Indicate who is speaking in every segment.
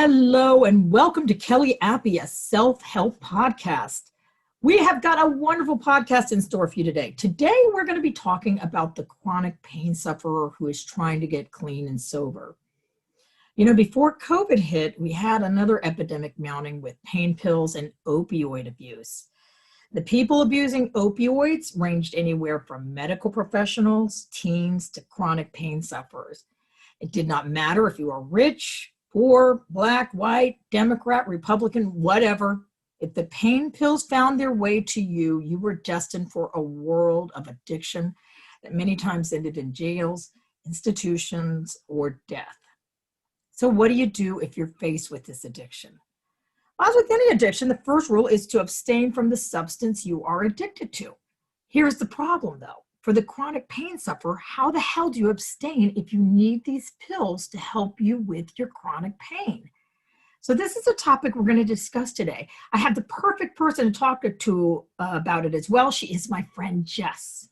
Speaker 1: Hello and welcome to Kellyapy, a self-help podcast. We have got a wonderful podcast in store for you today. Today, we're going to be talking about the chronic pain sufferer who is trying to get clean and sober. You know, before COVID hit, we had another epidemic mounting with pain pills and opioid abuse. The people abusing opioids ranged anywhere from medical professionals, teens, to chronic pain sufferers. It did not matter if you were rich, poor, black, white, Democrat, Republican, whatever. If the pain pills found their way to you, you were destined for a world of addiction that many times ended in jails, institutions, or death. So what do you do if you're faced with this addiction? As with any addiction, the first rule is to abstain from the substance you are addicted to. Here's the problem, though. For the chronic pain sufferer, how the hell do you abstain if you need these pills to help you with your chronic pain? So this is a topic we're going to discuss today. I have the perfect person to talk to about it as well. She is my friend, Jess.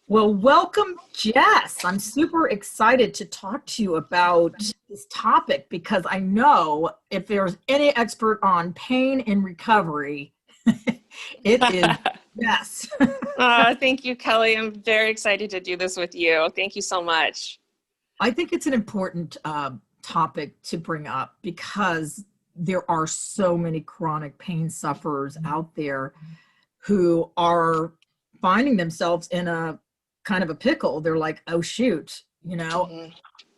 Speaker 1: Well, welcome, Jess. I'm super excited to talk to you about this topic because I know if there's any expert on pain and recovery, it is Jess.
Speaker 2: Thank you, Kelly. I'm very excited to do this with you. Thank you so much.
Speaker 1: I think it's an important topic to bring up because there are so many chronic pain sufferers out there who are finding themselves in a kind of a pickle. They're like, oh, shoot, you know,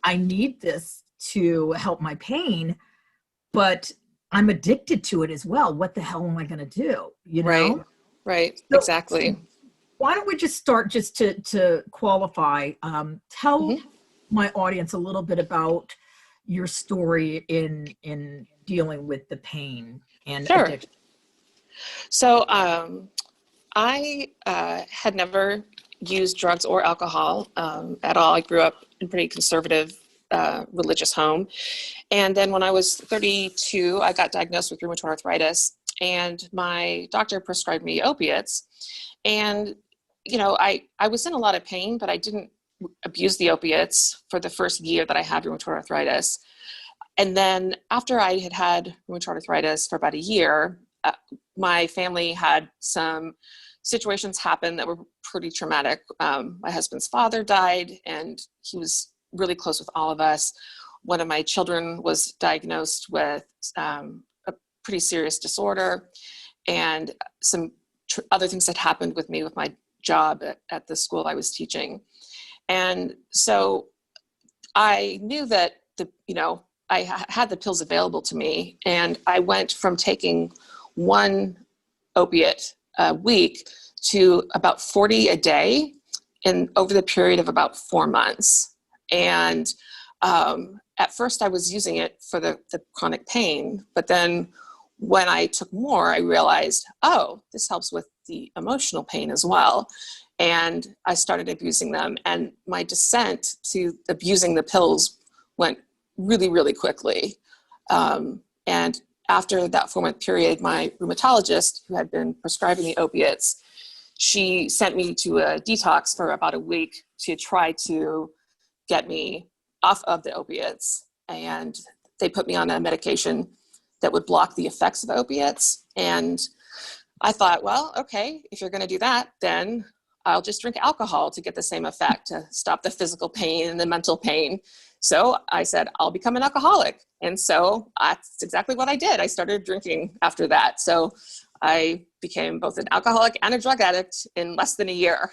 Speaker 1: I need this to help my pain, but I'm addicted to it as well. What the hell am I going to do? You know?
Speaker 2: Right.
Speaker 1: So,
Speaker 2: Exactly.
Speaker 1: Why don't we just start just to qualify, tell my audience a little bit about your story in dealing with the pain and addiction.
Speaker 2: So I had never used drugs or alcohol at all. I grew up in a pretty conservative religious home. And then when I was 32, I got diagnosed with rheumatoid arthritis, and my doctor prescribed me opiates. And, you know, I was in a lot of pain, but I didn't abuse the opiates for the first year that I had rheumatoid arthritis. And then after I had had rheumatoid arthritis for about a year, my family had some situations happen that were pretty traumatic. My husband's father died, and he was really close with all of us. One of my children was diagnosed with a pretty serious disorder, and some other things that happened with me with my job at the school I was teaching. And so I knew that I had the pills available to me, and I went from taking one opiate a week to about 40 a day over the period of about 4 months. And at first I was using it for the chronic pain, but then when I took more, I realized, oh, this helps with the emotional pain as well. And I started abusing them, and my descent to abusing the pills went really, really quickly. And after that 4-month period, my rheumatologist, who had been prescribing the opiates, she sent me to a detox for about a week to try to get me off of the opiates. And they put me on a medication that would block the effects of opiates. And I thought, well, okay, if you're going to do that, then I'll just drink alcohol to get the same effect, to stop the physical pain and the mental pain. So I said, I'll become an alcoholic. And so that's exactly what I did. I started drinking after that. So I became both an alcoholic and a drug addict in less than a year.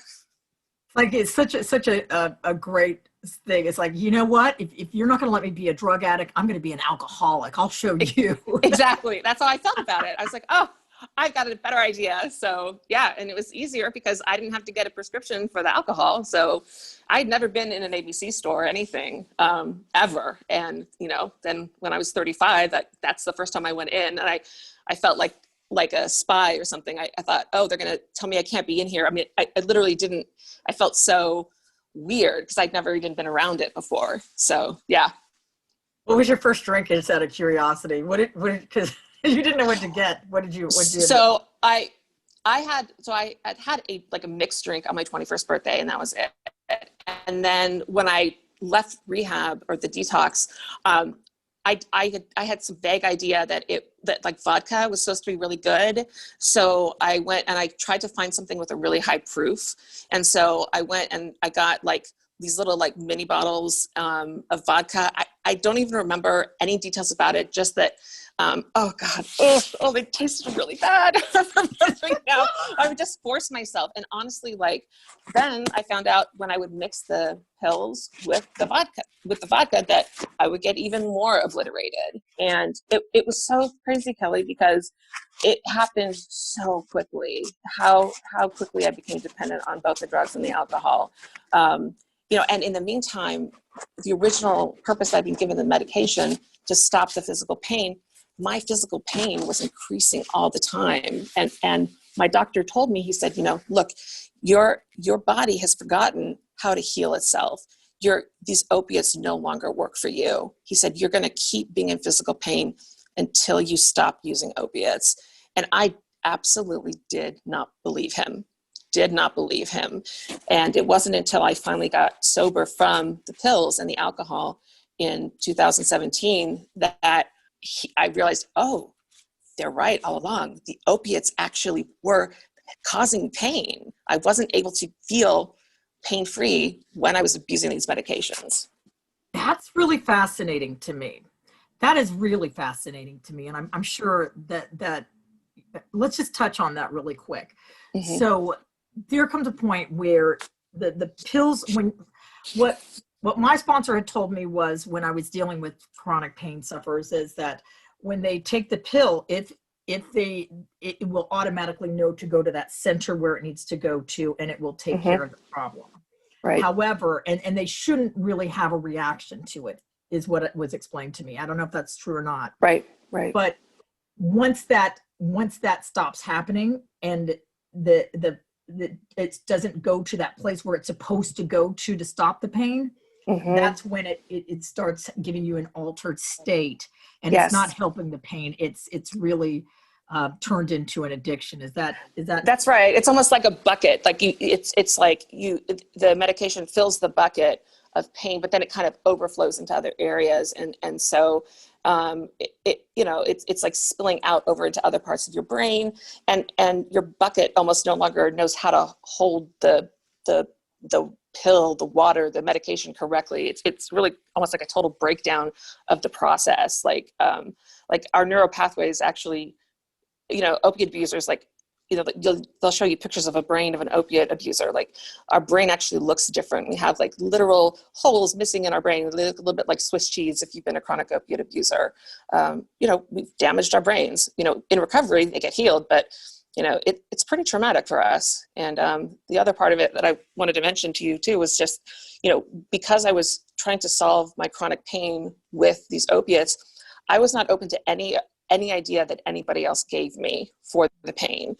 Speaker 1: Like, it's such a great thing. It's like, you know what? If you're not going to let me be a drug addict, I'm going to be an alcoholic. I'll show you.
Speaker 2: Exactly. That's how I felt about it. I was like, oh, I've got a better idea. So yeah, and it was easier because I didn't have to get a prescription for the alcohol. So I'd never been in an ABC store or anything ever. And, you know, then when I was 35, that's the first time I went in, and I felt like a spy or something. I thought, oh, they're going to tell me I can't be in here. I mean, I literally didn't. I felt so weird because I'd never even been around it before. So yeah.
Speaker 1: What was your first drink? Just out of curiosity. Because you didn't know what to get. What did you?
Speaker 2: So I had a mixed drink on my 21st birthday, and that was it. And then when I left rehab or the detox, I had some vague idea that like vodka was supposed to be really good. So I went and I tried to find something with a really high proof. And so I went and I got like these little like mini bottles of vodka. I don't even remember any details about it, just that, oh God, oh, they tasted really bad. Now, I would just force myself. And honestly, like then I found out when I would mix the pills with the vodka that I would get even more obliterated. And it was so crazy, Kelly, because it happened so quickly, how quickly I became dependent on both the drugs and the alcohol. And in the meantime, the original purpose I'd been given the medication to stop the physical pain, my physical pain was increasing all the time. And my doctor told me, he said, look, your body has forgotten how to heal itself. These opiates no longer work for you. He said, you're going to keep being in physical pain until you stop using opiates. And I absolutely did not believe him. And it wasn't until I finally got sober from the pills and the alcohol in 2017 that I realized, oh, they're right all along. The opiates actually were causing pain. I wasn't able to feel pain-free when I was abusing these medications.
Speaker 1: That's really fascinating to me. That is really fascinating to me. And I'm sure that let's just touch on that really quick. Mm-hmm. So there comes a point where the pills, what my sponsor had told me was, when I was dealing with chronic pain sufferers, is that when they take the pill, it will automatically know to go to that center where it needs to go to, and it will take mm-hmm. care of the problem.
Speaker 2: Right.
Speaker 1: However, and they shouldn't really have a reaction to it, is what it was explained to me. I don't know if that's true or not.
Speaker 2: Right.
Speaker 1: But once that stops happening, and it doesn't go to that place where it's supposed to go to stop the pain, mm-hmm. that's when it starts giving you an altered state, and yes. It's not helping the pain. It's really turned into an addiction. Is that?
Speaker 2: That's right. It's almost like a bucket. Like it's like the medication fills the bucket of pain, but then it kind of overflows into other areas, and so it's like spilling out over into other parts of your brain, and your bucket almost no longer knows how to hold the pill, the water, the medication correctly. It's really almost like a total breakdown of the process. Like our neural pathways actually, opiate abusers, like, they'll show you pictures of a brain of an opiate abuser. Like, our brain actually looks different. We have like literal holes missing in our brain. They look a little bit like Swiss cheese if you've been a chronic opiate abuser. We've damaged our brains. In recovery, they get healed, but it's pretty traumatic for us. And the other part of it that I wanted to mention to you too was just, because I was trying to solve my chronic pain with these opiates, I was not open to any idea that anybody else gave me for the pain.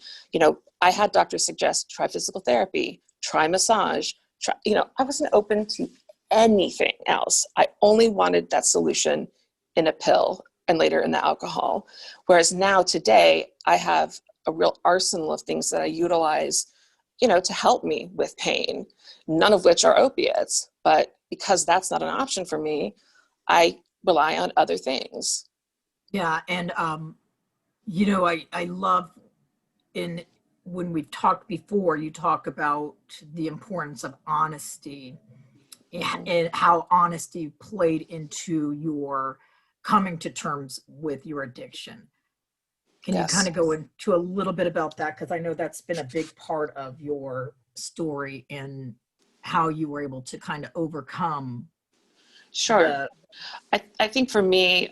Speaker 2: I had doctors suggest try physical therapy, try massage, I wasn't open to anything else. I only wanted that solution in a pill and later in the alcohol. Whereas now today I have a real arsenal of things that I utilize, to help me with pain, none of which are opiates. But because that's not an option for me, I rely on other things.
Speaker 1: Yeah. And, I love when we've talked before, you talk about the importance of honesty and how honesty played into your coming to terms with your addiction. Can yes. you kind of go into a little bit about that? Because I know that's been a big part of your story and how you were able to kind of overcome.
Speaker 2: Sure. I think for me,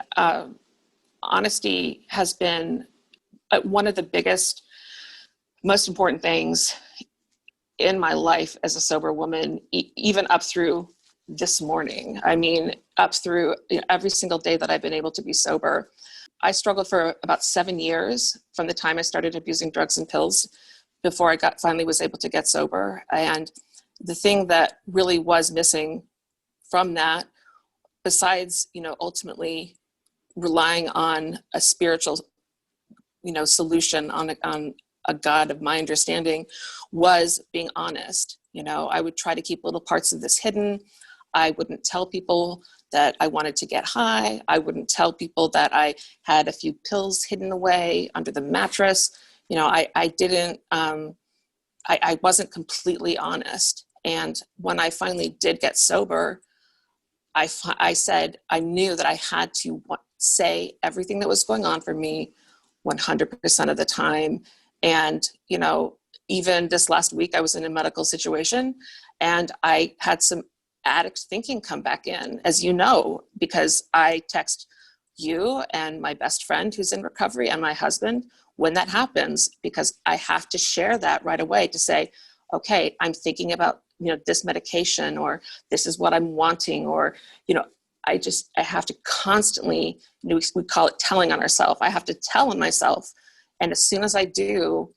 Speaker 2: honesty has been one of the biggest, most important things in my life as a sober woman, even up through this morning. I mean, up through every single day that I've been able to be sober. I struggled for about 7 years from the time I started abusing drugs and pills before I finally was able to get sober. And the thing that really was missing from that, besides, ultimately relying on a spiritual, solution on a God of my understanding, was being honest. I would try to keep little parts of this hidden. I wouldn't tell people that I wanted to get high. I wouldn't tell people that I had a few pills hidden away under the mattress. You know, I didn't, I wasn't completely honest. And when I finally did get sober, I said, I knew that I had to say everything that was going on for me 100% of the time. And, you know, even this last week, I was in a medical situation and I had some addict thinking come back in, as you know, because I text you and my best friend who's in recovery and my husband when that happens, because I have to share that right away to say, okay, I'm thinking about, you know, this medication, or this is what I'm wanting, or, you know, I have to constantly, you know, we call it telling on ourselves. I have to tell on myself. And as soon as I do,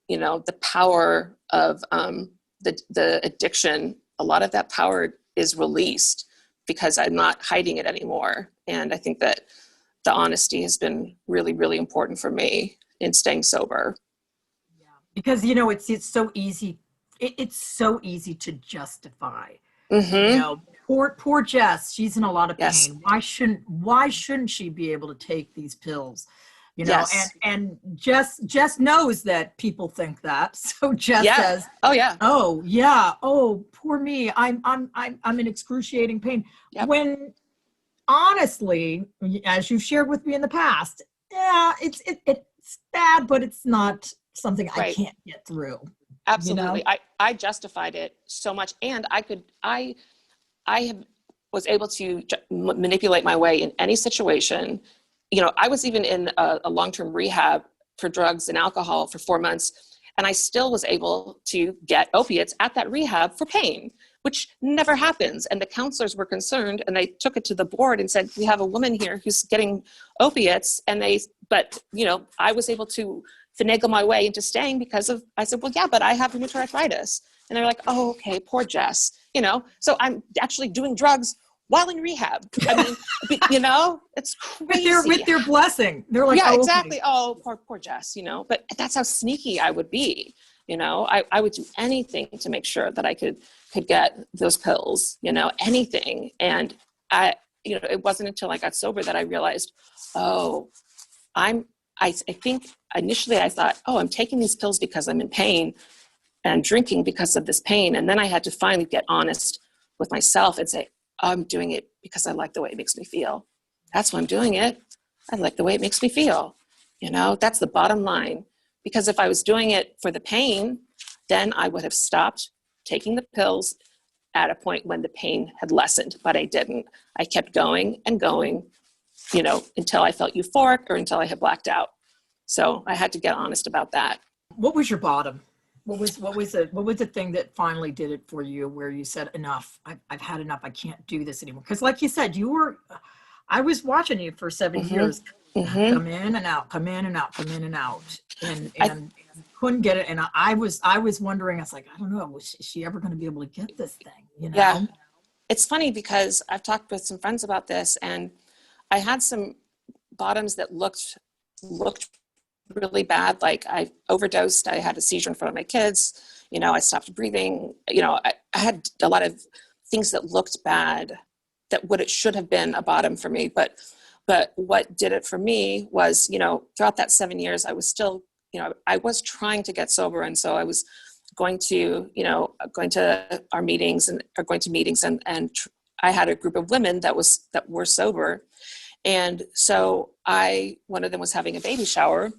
Speaker 2: you know, the power of the addiction, a lot of that power is released because I'm not hiding it anymore. And I think that the honesty has been really, really important for me in staying sober.
Speaker 1: Yeah. Because, you know, it's so easy. It's so easy to justify.
Speaker 2: Mm-hmm.
Speaker 1: You know, poor Jess, she's in a lot of pain.
Speaker 2: Yes.
Speaker 1: Why shouldn't she be able to take these pills? You know,
Speaker 2: Yes.
Speaker 1: and Jess knows that people think that. So Jess
Speaker 2: Yeah.
Speaker 1: says,
Speaker 2: Oh yeah.
Speaker 1: "Oh yeah, oh poor me. I'm in excruciating pain."
Speaker 2: Yep.
Speaker 1: When honestly, as you've shared with me in the past, yeah, it's bad, but it's not something I
Speaker 2: Right.
Speaker 1: can't get through.
Speaker 2: Absolutely.
Speaker 1: You know?
Speaker 2: I justified it so much, and was able to manipulate my way in any situation. You know, I was even in a long-term rehab for drugs and alcohol for 4 months, and I still was able to get opiates at that rehab for pain, which never happens. And the counselors were concerned, and they took it to the board and said, we have a woman here who's getting opiates, but you know, I was able to finagle my way into staying because of, I said, well, yeah, but I have rheumatoid arthritis. And they're like, oh, okay, poor Jess, you know? So I'm actually doing drugs while in rehab. I mean, you know, it's crazy.
Speaker 1: With their blessing. They're like,
Speaker 2: yeah,
Speaker 1: oh,
Speaker 2: exactly.
Speaker 1: okay.
Speaker 2: Oh, poor Jess, you know, but that's how sneaky I would be. You know, I would do anything to make sure that I could get those pills, you know, anything. And you know, it wasn't until I got sober that I realized, oh, I think initially I thought, oh, I'm taking these pills because I'm in pain and drinking because of this pain. And then I had to finally get honest with myself and say, I'm doing it because I like the way it makes me feel. That's why I'm doing it. I like the way it makes me feel. You know, that's the bottom line. Because if I was doing it for the pain, then I would have stopped taking the pills at a point when the pain had lessened, but I didn't. I kept going and going, you know, until I felt euphoric or until I had blacked out. So I had to get honest about that.
Speaker 1: What was your bottom? What was the thing that finally did it for you, where you said, enough, I've had enough, I can't do this anymore? Because like you said, I was watching you for 7
Speaker 2: Mm-hmm.
Speaker 1: years,
Speaker 2: Mm-hmm.
Speaker 1: come in and out, come in and out, come in and out, and couldn't get it. And I was wondering, I was like, I don't know, is she ever going to be able to get this thing? You know?
Speaker 2: Yeah. It's funny because I've talked with some friends about this, and I had some bottoms that looked really bad. Like I overdosed. I had a seizure in front of my kids. You know, I stopped breathing. You know, I had a lot of things that looked bad, that it should have been a bottom for me. But what did it for me was, you know, throughout that 7 years, I was still, you know, I was trying to get sober. And so I was going to our meetings and I had a group of women that were sober. And so one of them was having a baby shower,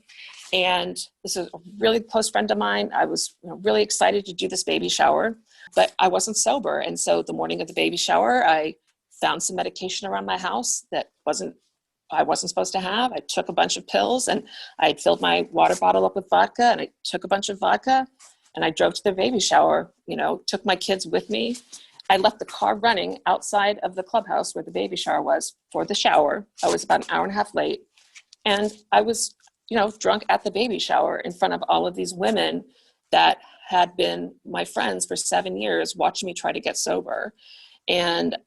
Speaker 2: and this is a really close friend of mine. I was really excited to do this baby shower, but I wasn't sober. And so the morning of the baby shower, I found some medication around my house that I wasn't supposed to have. I took a bunch of pills, and I had filled my water bottle up with vodka, and I took a bunch of vodka, and I drove to the baby shower, you know, took my kids with me. I left the car running outside of the clubhouse where the baby shower was for the shower. I was about an hour and a half late. And I was, you know, drunk at the baby shower in front of all of these women that had been my friends for 7 years, watching me try to get sober. And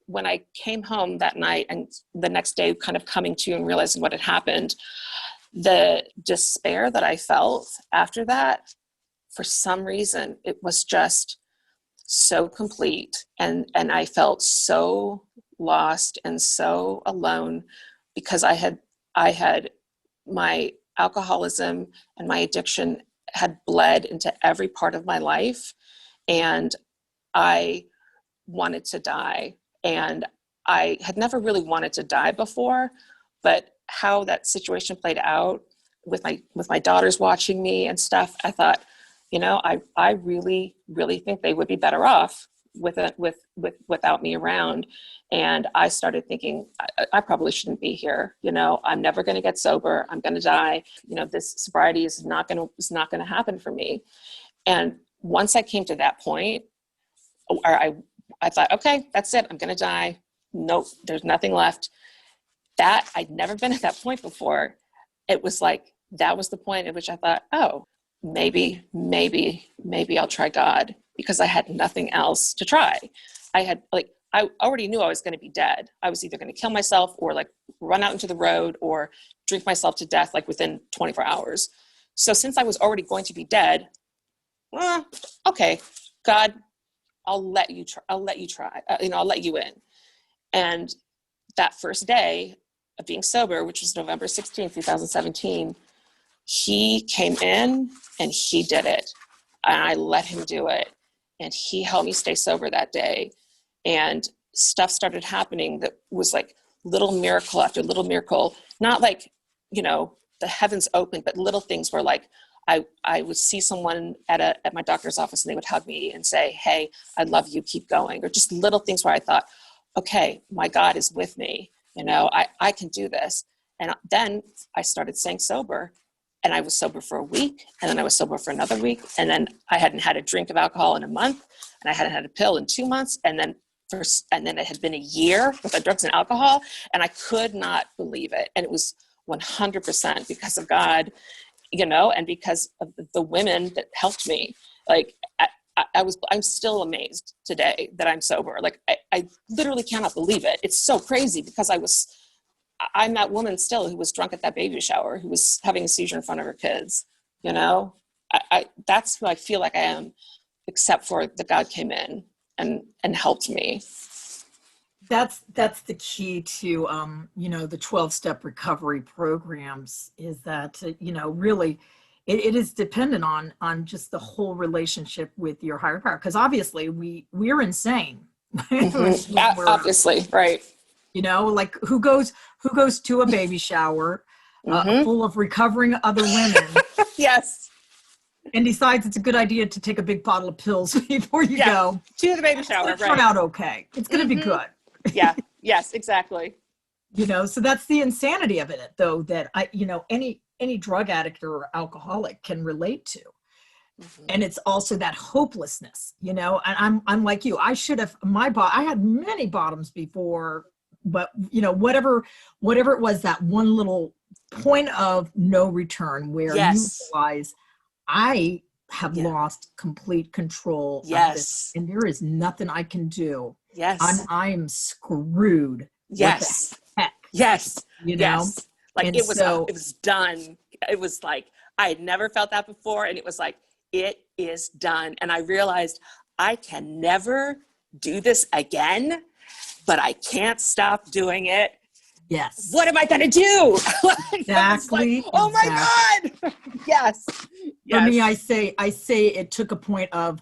Speaker 2: when I came home that night and the next day kind of coming to and realizing what had happened, the despair that I felt after that, for some reason, it was just, so complete, and I felt so lost and so alone, because I had my alcoholism and my addiction had bled into every part of my life, and I wanted to die. And I had never really wanted to die before, but how that situation played out with my daughters watching me and stuff, I thought, I really, really think they would be better off without me around. And I started thinking, I probably shouldn't be here. I'm never going to get sober. I'm going to die. This sobriety is not going to happen for me. And once I came to that point, I thought, okay, that's it. I'm going to die. Nope, there's nothing left. That I'd never been at that point before. It was like, that was the point at which I thought, oh, maybe I'll try God, because I had nothing else to try. I already knew I was going to be dead. I was either going to kill myself or run out into the road or drink myself to death within 24 hours. So since I was already going to be dead, okay, God, I'll let you try. I'll let you in. And that first day of being sober, which was November 16th, 2017, he came in and he did it. And I let him do it. And he helped me stay sober that day. And stuff started happening that was like little miracle after little miracle. Not the heavens opened, but little things were I would see someone at my doctor's office and they would hug me and say, hey, I love you, keep going. Or just little things where I thought, okay, my God is with me. I can do this. And then I started staying sober, and I was sober for a week, and then I was sober for another week. And then I hadn't had a drink of alcohol in a month, and I hadn't had a pill in 2 months. And then it had been a year without drugs and alcohol. And I could not believe it. And it was 100% because of God, and because of the women that helped me. I'm still amazed today that I'm sober. I literally cannot believe it. It's so crazy, because I'm that woman still who was drunk at that baby shower, who was having a seizure in front of her kids. That's who I feel like I am, except for that God came in and helped me.
Speaker 1: That's the key to, the 12-step recovery programs, is that, really it is dependent on just the whole relationship with your higher power. Because obviously we're insane.
Speaker 2: Mm-hmm. Obviously, right.
Speaker 1: Who goes to a baby shower full of recovering other women?
Speaker 2: Yes.
Speaker 1: And decides it's a good idea to take a big bottle of pills before you go
Speaker 2: to the baby shower.
Speaker 1: It's turn out okay. It's going to be good.
Speaker 2: Yeah. Yes, exactly.
Speaker 1: So that's the insanity of it, though, that any drug addict or alcoholic can relate to. Mm-hmm. And it's also that hopelessness, and I'm like you. I should have I had many bottoms before, but whatever it was, that one little point of no return where you realize I have lost complete control of this, and there is nothing I can do.
Speaker 2: Yes.
Speaker 1: I'm screwed.
Speaker 2: Yes.
Speaker 1: What the heck?
Speaker 2: Yes.
Speaker 1: Yes.
Speaker 2: It was done. It was like, I had never felt that before. And it was like, it is done. And I realized I can never do this again, but I can't stop doing it.
Speaker 1: Yes.
Speaker 2: What am I going to do?
Speaker 1: Exactly.
Speaker 2: Oh my God. Yes.
Speaker 1: For me, I say it took a point of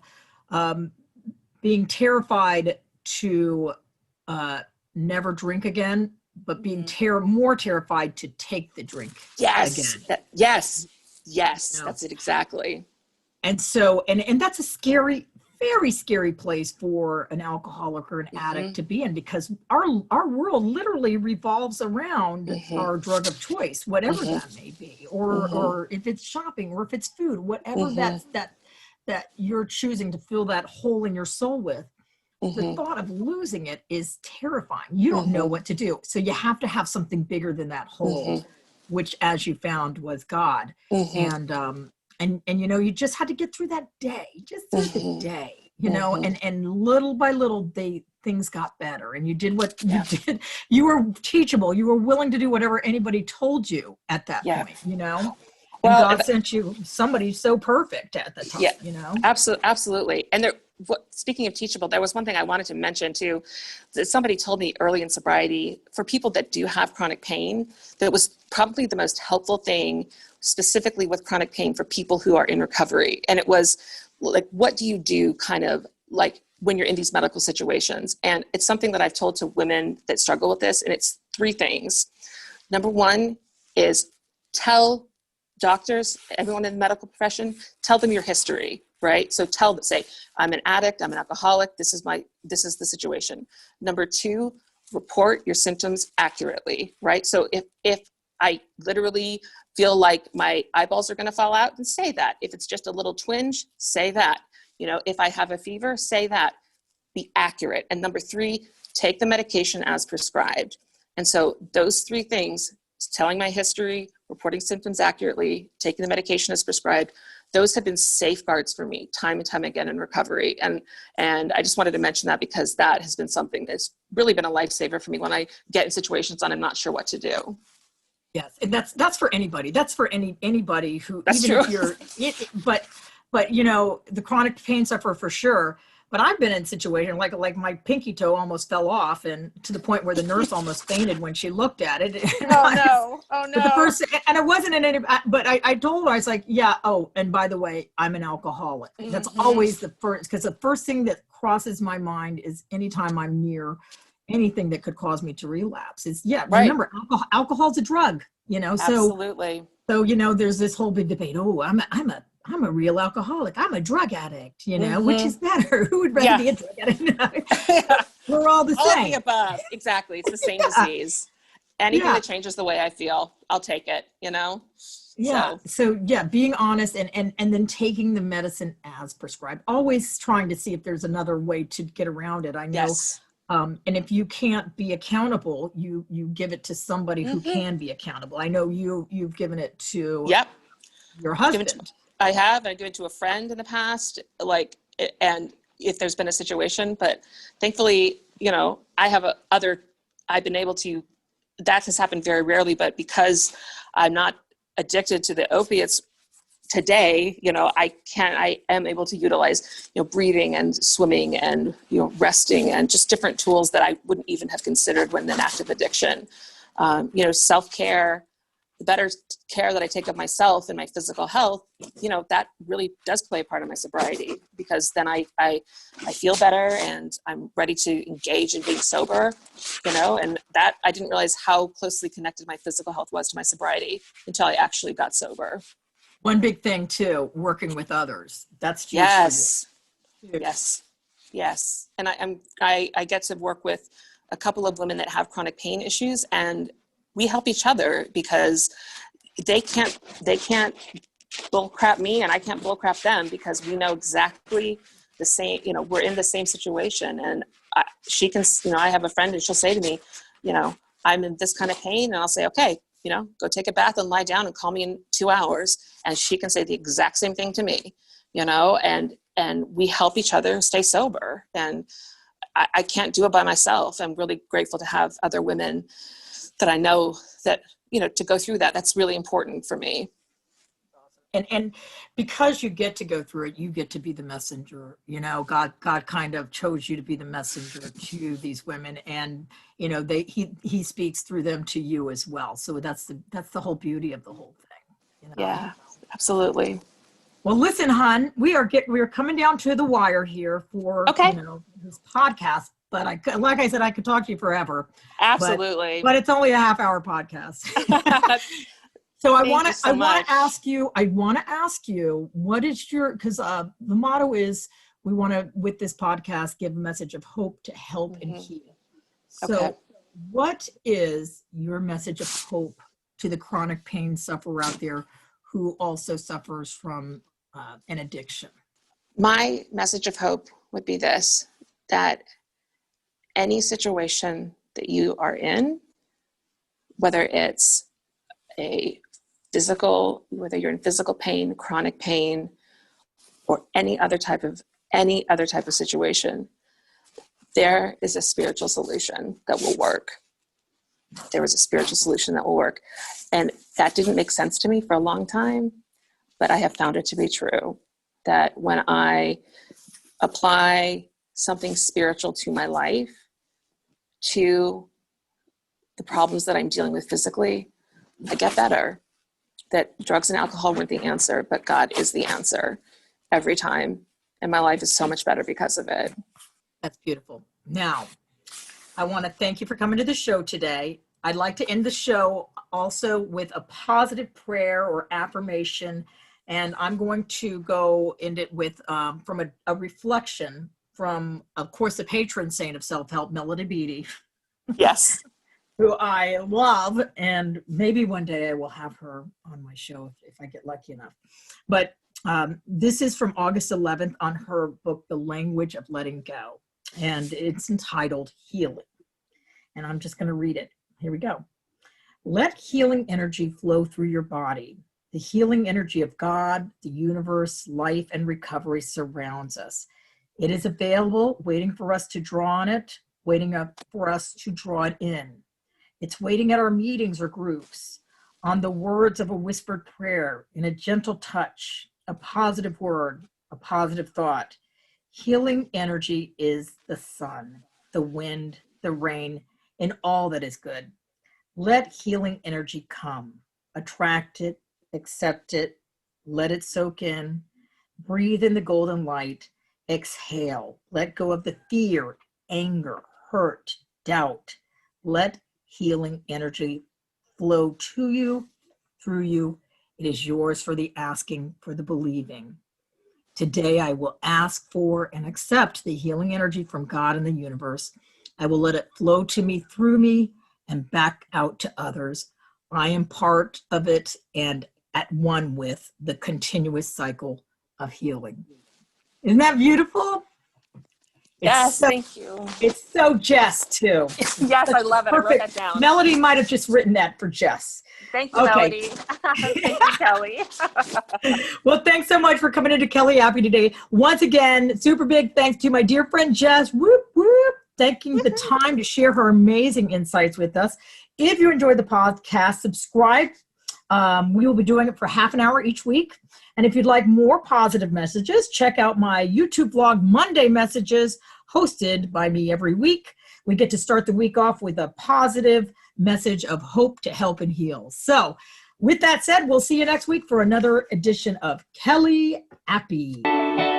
Speaker 1: being terrified to never drink again, but being more terrified to take the drink again.
Speaker 2: Yes. That's it exactly.
Speaker 1: And so, and that's a scary, very scary place for an alcoholic or an addict to be in, because our world literally revolves around our drug of choice, whatever that may be, or if it's shopping, or if it's food, whatever that you're choosing to fill that hole in your soul with. The thought of losing it is terrifying. You don't know what to do. So you have to have something bigger than that hole, which, as you found, was God. And you just had to get through that day, just through the day, and little by little, things got better, and you did what you did. You were teachable. You were willing to do whatever anybody told you at that point,
Speaker 2: Well,
Speaker 1: and God sent you somebody so perfect at the time,
Speaker 2: Absolutely. And speaking of teachable, there was one thing I wanted to mention too, that somebody told me early in sobriety, for people that do have chronic pain, that was probably the most helpful thing specifically with chronic pain for people who are in recovery. And it was like, what do you do kind of like when you're in these medical situations? And it's something that I've told to women that struggle with this, and it's 3 things. Number 1 is tell doctors, everyone in the medical profession, tell them your history, right? So say, I'm an addict, I'm an alcoholic, this is the situation. Number 2, report your symptoms accurately, right? So if I literally feel like my eyeballs are going to fall out, then say that. If it's just a little twinge, say that. If I have a fever, say that. Be accurate. And number 3, take the medication as prescribed. And so those 3 things, telling my history, reporting symptoms accurately, taking the medication as prescribed, those have been safeguards for me time and time again in recovery. And I just wanted to mention that because that has been something that's really been a lifesaver for me when I get in situations and I'm not sure what to do.
Speaker 1: Yes, and that's for anybody. That's for anybody who,
Speaker 2: that's
Speaker 1: even
Speaker 2: true.
Speaker 1: if you're, but the chronic pain sufferer for sure. But I've been in situations like my pinky toe almost fell off, and to the point where the nurse almost fainted when she looked at it.
Speaker 2: Oh no!
Speaker 1: But the first, and it wasn't in any. But I told her, I was like, yeah. Oh, and by the way, I'm an alcoholic. That's always the first, because the first thing that crosses my mind is anytime I'm near anything that could cause me to relapse. Is right. Remember, alcohol's a drug. So
Speaker 2: absolutely.
Speaker 1: So there's this whole big debate. Oh, I'm a real alcoholic. I'm a drug addict, which is better. Who would rather be a drug addict? We're all the same.
Speaker 2: All of the above. Exactly. It's the same disease. Anything that changes the way I feel, I'll take it,
Speaker 1: Yeah. So being honest and then taking the medicine as prescribed, always trying to see if there's another way to get around it. I know.
Speaker 2: Yes.
Speaker 1: And if you can't be accountable, you give it to somebody who can be accountable. I know you've given it to your husband.
Speaker 2: I have. I give it to a friend in the past, and if there's been a situation, but thankfully, I've been able to, that has happened very rarely, but because I'm not addicted to the opiates today, I am able to utilize, breathing and swimming and, resting and just different tools that I wouldn't even have considered when in active addiction. Self-care, the better care that I take of myself and my physical health, that really does play a part of my sobriety, because then I feel better and I'm ready to engage in being sober, and that I didn't realize how closely connected my physical health was to my sobriety until I actually got sober.
Speaker 1: One big thing too, working with others. That's huge.
Speaker 2: Yes. Yes. And I get to work with a couple of women that have chronic pain issues, and we help each other because they can't bull crap me and I can't bull crap them, because we know exactly the same, we're in the same situation. And she can, I have a friend and she'll say to me, I'm in this kind of pain, and I'll say, okay, go take a bath and lie down and call me in 2 hours. And she can say the exact same thing to me, and we help each other stay sober. And I can't do it by myself. I'm really grateful to have other women that I know that, to go through that. That's really important for me.
Speaker 1: And because you get to go through it, you get to be the messenger. God kind of chose you to be the messenger to these women, and he speaks through them to you as well. So that's the whole beauty of the whole thing.
Speaker 2: Yeah, absolutely.
Speaker 1: Well, listen, hon, we're coming down to the wire here for this podcast. But like I said, I could talk to you forever.
Speaker 2: Absolutely.
Speaker 1: But it's only a half-hour podcast. So I want to ask you, what is because the motto is, we want to, with this podcast, give a message of hope to help and heal. So what is your message of hope to the chronic pain sufferer out there who also suffers from an addiction?
Speaker 2: My message of hope would be this, that any situation that you are in, whether it's whether you're in physical pain, chronic pain, or any other type of situation, there is a spiritual solution that will work. There is a spiritual solution that will work. And that didn't make sense to me for a long time, but I have found it to be true, that when I apply something spiritual to my life, to the problems that I'm dealing with physically, I get better. That drugs and alcohol weren't the answer, but God is the answer every time. And my life is so much better because of it.
Speaker 1: That's beautiful. Now, I want to thank you for coming to the show today. I'd like to end the show also with a positive prayer or affirmation. And I'm going to go end it with from a reflection from, of course, the patron saint of self-help, Melody Beattie.
Speaker 2: Yes.
Speaker 1: Who I love, and maybe one day I will have her on my show if I get lucky enough. But this is from August 11th on her book, The Language of Letting Go, and it's entitled Healing. And I'm just going to read it. Here we go. Let healing energy flow through your body. The healing energy of God, the universe, life, and recovery surrounds us. It is available, waiting for us to draw on it, waiting up for us to draw it in. It's waiting at our meetings or groups, on the words of a whispered prayer, in a gentle touch, a positive word, a positive thought. Healing energy is the sun, the wind, the rain, and all that is good. Let healing energy come. Attract it, accept it, let it soak in. Breathe in the golden light. Exhale. Let go of the fear, anger, hurt, doubt. Let healing energy flow to you, through you. It is yours for the asking, for the believing. Today, I will ask for and accept the healing energy from God and the universe. I will let it flow to me, through me, and back out to others. I am part of it and at one with the continuous cycle of healing. Isn't that beautiful?
Speaker 2: Yes, thank you.
Speaker 1: It's so Jess, too.
Speaker 2: Yes, I love it. I wrote that down.
Speaker 1: Melody might have just written that for Jess.
Speaker 2: Thank you, Melody. Thank you, Kelly.
Speaker 1: Well, thanks so much for coming into Kellyapy today. Once again, super big thanks to my dear friend Jess. Whoop, whoop. Taking the time to share her amazing insights with us. If you enjoyed the podcast, subscribe. We will be doing it for half an hour each week. And if you'd like more positive messages, check out my YouTube vlog, Monday Messages, hosted by me every week. We get to start the week off with a positive message of hope to help and heal. So with that said, we'll see you next week for another edition of Kellyapy.